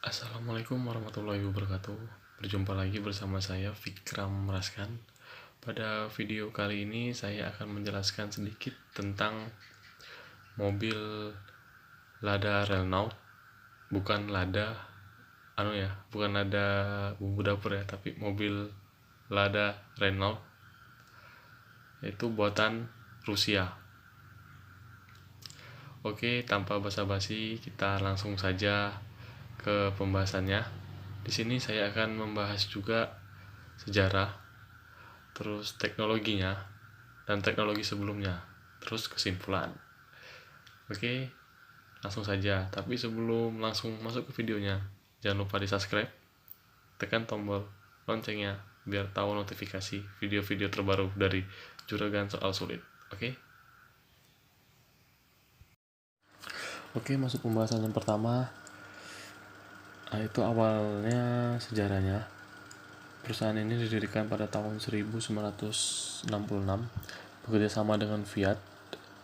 Assalamualaikum warahmatullahi wabarakatuh. Berjumpa lagi bersama saya Fikram Raskan. Pada video kali ini saya akan menjelaskan sedikit tentang mobil Lada Renault. Bukan Lada bukan Lada bumbu dapur ya, tapi mobil Lada Renault, itu buatan Rusia. Oke, tanpa basa-basi kita langsung saja ke pembahasannya. Di sini saya akan membahas juga sejarah, terus teknologinya dan teknologi sebelumnya, terus kesimpulan. Oke, langsung saja. Tapi sebelum langsung masuk ke videonya, jangan lupa di subscribe, tekan tombol loncengnya biar tahu notifikasi video-video terbaru dari Juragan Soal Sulit. Oke, masuk pembahasan yang pertama. Itu awalnya sejarahnya. Perusahaan ini didirikan pada tahun 1966 bekerjasama dengan Fiat,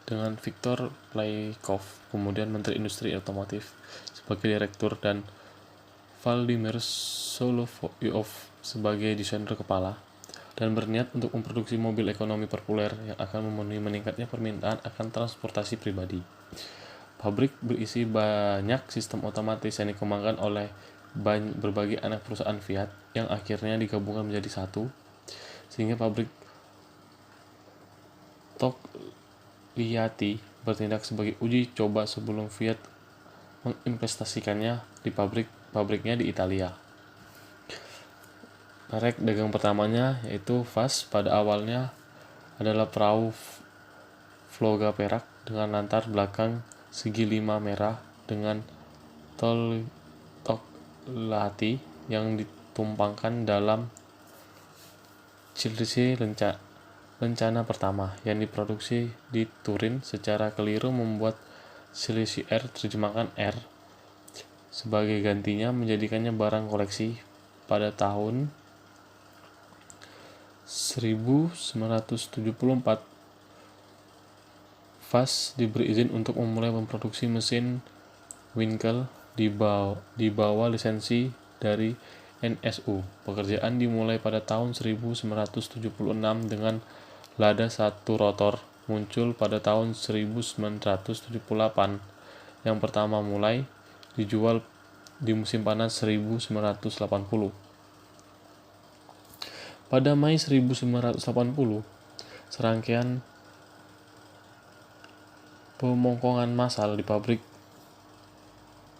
dengan Viktor Plykov, kemudian Menteri Industri Otomotif sebagai direktur, dan Vladimir Solovyov sebagai desainer kepala, dan berniat untuk memproduksi mobil ekonomi populer yang akan memenuhi meningkatnya permintaan akan transportasi pribadi. Pabrik berisi banyak sistem otomatis yang dikembangkan oleh berbagai anak perusahaan Fiat yang akhirnya digabungkan menjadi satu, sehingga pabrik Togliatti bertindak sebagai uji coba sebelum Fiat menginvestasikannya di pabriknya di Italia. Merek dagang pertamanya yaitu Vas pada awalnya adalah perahu Vlogga perak dengan latar belakang segi 5 merah dengan Togliatti yang ditumpangkan dalam Chelsea rencana pertama yang diproduksi di Turin secara keliru membuat Chelsea R terjemahkan R sebagai gantinya, menjadikannya barang koleksi. Pada tahun 1974 Vas diberi izin untuk memulai memproduksi mesin Winkel di bawah lisensi dari NSU. Pekerjaan dimulai pada tahun 1976 dengan Lada satu rotor muncul pada tahun 1978. Yang pertama mulai dijual di musim panas 1980. Pada Mei 1980, serangkaian pemongkongan massal di pabrik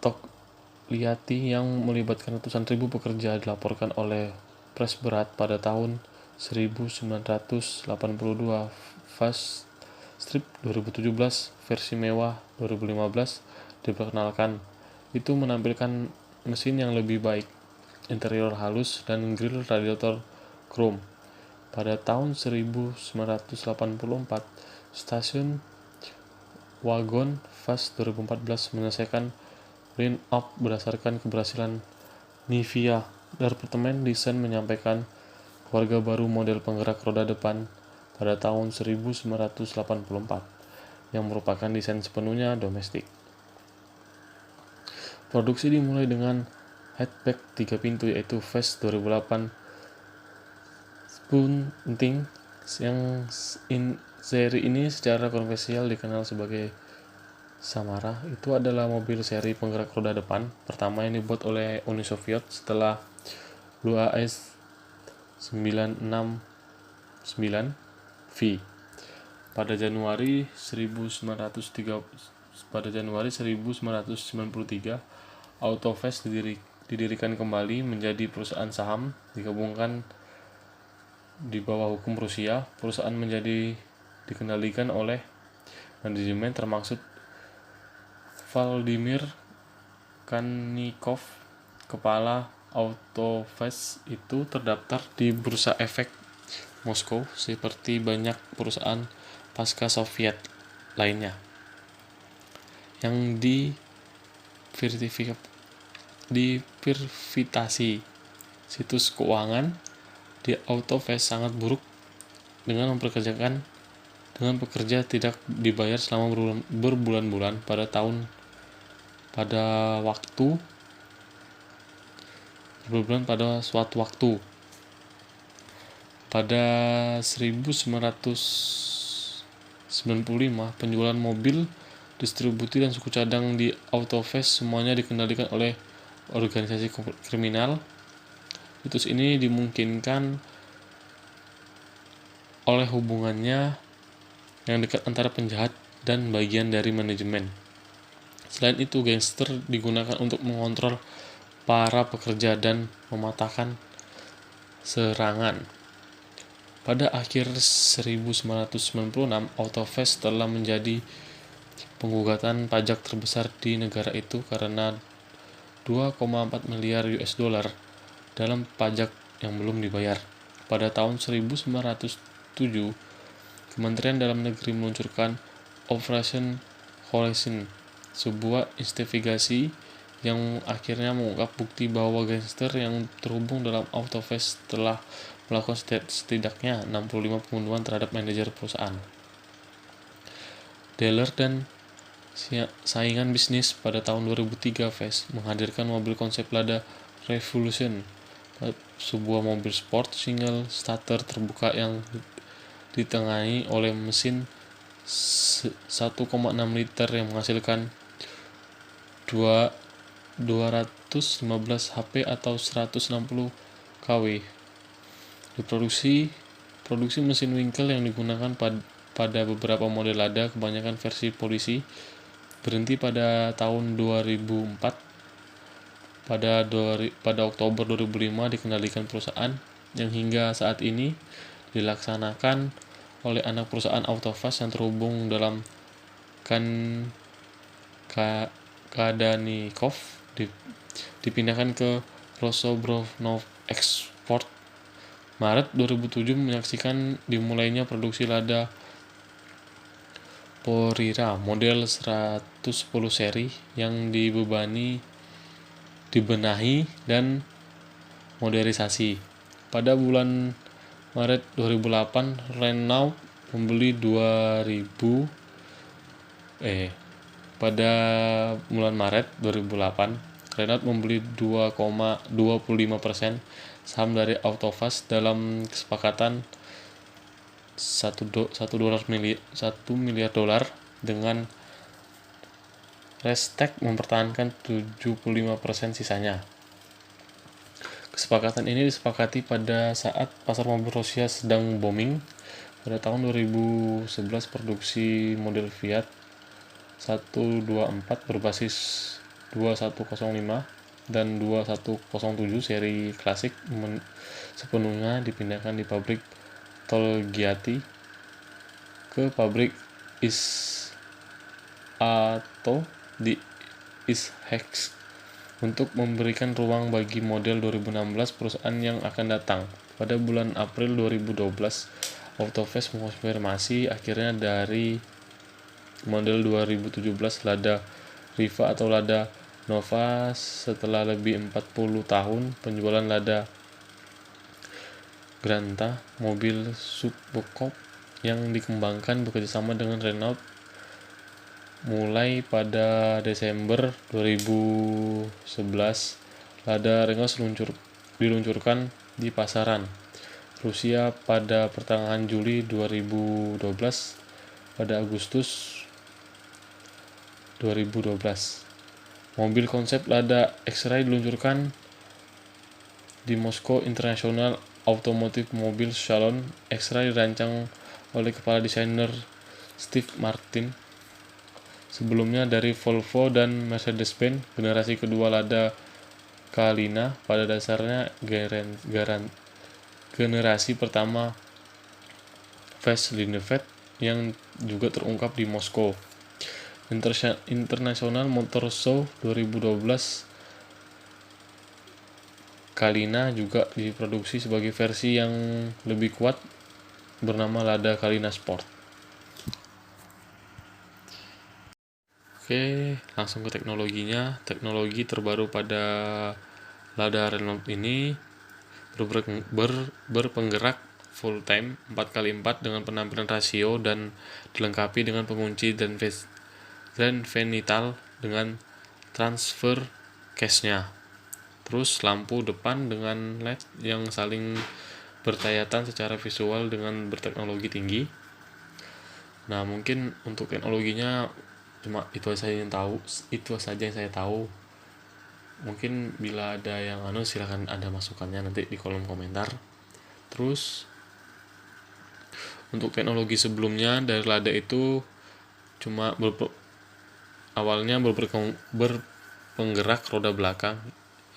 Togliatti yang melibatkan ratusan ribu pekerja dilaporkan oleh Pres Berat pada tahun 1982. Fast Strip 2017 versi mewah 2015 diperkenalkan. Itu menampilkan mesin yang lebih baik, interior halus, dan grill radiator chrome. Pada tahun 1984, stasiun Wagon Vas 2014 menyelesaikan line-up berdasarkan keberhasilan Nivea. Departemen Desain menyampaikan keluarga baru model penggerak roda depan pada tahun 1984 yang merupakan desain sepenuhnya domestik. Produksi dimulai dengan hatchback 3 pintu yaitu Vas 2008 Spunting yang seri ini secara konvensional dikenal sebagai Samara. Itu adalah mobil seri penggerak roda depan pertama yang dibuat oleh Uni Soviet setelah UAS 969V. Pada Januari 1993, Autovaz didirikan kembali menjadi perusahaan saham digabungkan di bawah hukum Rusia. Perusahaan menjadi dikendalikan oleh manajemen termaksud Vladimir Kannikov. Kepala Autovaz itu terdaftar di Bursa Efek Moskow seperti banyak perusahaan pasca Soviet lainnya yang diversifikasi. Situs keuangan di Autovaz sangat buruk dengan pekerja tidak dibayar selama berbulan-bulan. Pada waktu berlebihan pada suatu waktu. Pada 1995, penjualan mobil, distribusi dan suku cadang di Autofast semuanya dikendalikan oleh organisasi kriminal. Mitos ini dimungkinkan oleh hubungannya yang dekat antara penjahat dan bagian dari manajemen. Selain itu, gangster digunakan untuk mengontrol para pekerja dan mematahkan serangan. Pada akhir 1996, Autofast telah menjadi penggugatan pajak terbesar di negara itu karena 2,4 miliar US dollar dalam pajak yang belum dibayar. Pada tahun 1907, Kementerian Dalam Negeri meluncurkan Operation Horizon, sebuah investigasi yang akhirnya mengungkap bukti bahwa gangster yang terhubung dalam Autofast telah melakukan setidaknya 65 pembunuhan terhadap manajer perusahaan. Dealer dan saingan bisnis. Pada tahun 2003, Fast menghadirkan mobil konsep Lada Revolution, sebuah mobil sport single starter terbuka yang ditengahi oleh mesin 1,6 liter yang menghasilkan 215 HP atau 160 kW. Produksi mesin Winkel yang digunakan pada beberapa model Lada, kebanyakan versi polisi, berhenti pada tahun 2004. Pada Oktober 2005 dikendalikan perusahaan yang hingga saat ini dilaksanakan oleh anak perusahaan Autofast yang terhubung dalam Kadanikov, dipindahkan ke Rosobronov Export. Maret 2007 menyaksikan dimulainya produksi Lada Porira model 110 seri yang dibenahi dan modernisasi. Pada bulan Maret 2008, Renault membeli 2.000 pada bulan Maret 2008, Renault membeli 2,25% saham dari Autofast dalam kesepakatan 1 miliar dolar dengan Restec mempertahankan 75% sisanya. Kesepakatan ini disepakati pada saat pasar mobil Rusia sedang booming. Pada tahun 2011, produksi model Fiat 124 berbasis 2105 dan 2107 seri klasik sepenuhnya dipindahkan di pabrik Tolgiati ke pabrik Is-Ato di Ishesk untuk memberikan ruang bagi model 2016 perusahaan yang akan datang. Pada bulan April 2012, Autofast mengonfirmasi akhirnya dari model 2017 Lada Riva atau Lada Nova. Setelah lebih 40 tahun penjualan Lada Granta, mobil subcoupe yang dikembangkan bekerjasama dengan Renault, mulai pada Desember 2011, Lada Renault diluncurkan di pasaran Rusia pada pertengahan Juli 2012. Pada Agustus 2012, mobil konsep Lada X-Ray diluncurkan di Moscow International Automotive Mobile Salon. X-Ray dirancang oleh kepala desainer Steve Martin, sebelumnya dari Volvo dan Mercedes-Benz. Generasi kedua Lada Kalina pada dasarnya generasi pertama facelift yang juga terungkap di Moskow International Motor Show 2012. Kalina juga diproduksi sebagai versi yang lebih kuat bernama Lada Kalina Sport. Oke, langsung ke teknologinya. Teknologi terbaru pada Lada Renault ini berpenggerak full time 4x4 dengan penampilan rasio dan dilengkapi dengan pengunci dan venital dengan transfer case-nya. Terus lampu depan dengan LED yang saling bertayatan secara visual dengan berteknologi tinggi. Nah, mungkin untuk teknologinya cuma itu saja yang saya tahu. Mungkin bila ada yang silahkan ada masukannya nanti di kolom komentar. Terus untuk teknologi sebelumnya dari Lada itu cuma awalnya berpenggerak roda belakang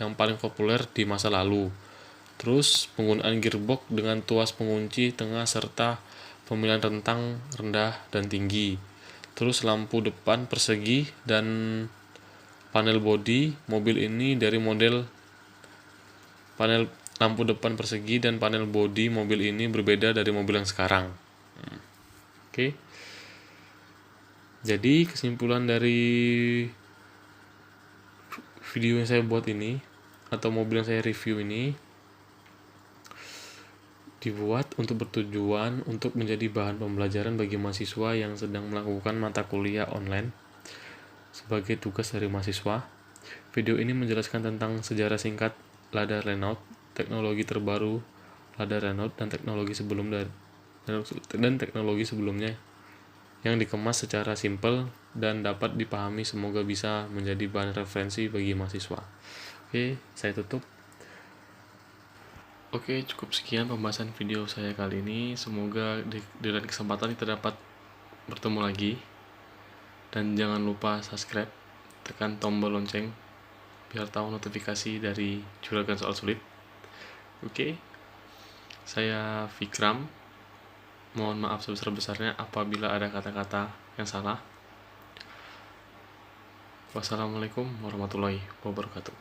yang paling populer di masa lalu. Terus penggunaan gearbox dengan tuas pengunci tengah serta pemilihan rentang rendah dan tinggi. Terus lampu depan persegi dan panel bodi mobil ini dari model panel lampu depan persegi dan panel bodi mobil ini berbeda dari mobil yang sekarang. Oke. Jadi kesimpulan dari video yang saya buat ini atau mobil yang saya review ini dibuat untuk bertujuan untuk menjadi bahan pembelajaran bagi mahasiswa yang sedang melakukan mata kuliah online sebagai tugas dari mahasiswa. Video ini menjelaskan tentang sejarah singkat Lada Renault, teknologi terbaru Lada Renault dan teknologi sebelumnya yang dikemas secara simpel dan dapat dipahami, semoga bisa menjadi bahan referensi bagi mahasiswa. Oke, saya tutup. Oke, cukup sekian pembahasan video saya kali ini. Semoga di lain kesempatan kita dapat bertemu lagi. Dan jangan lupa subscribe, tekan tombol lonceng biar tahu notifikasi dari Juragan Soal Sulit. Oke, saya Vikram. Mohon maaf sebesar-besarnya apabila ada kata-kata yang salah. Wassalamualaikum warahmatullahi wabarakatuh.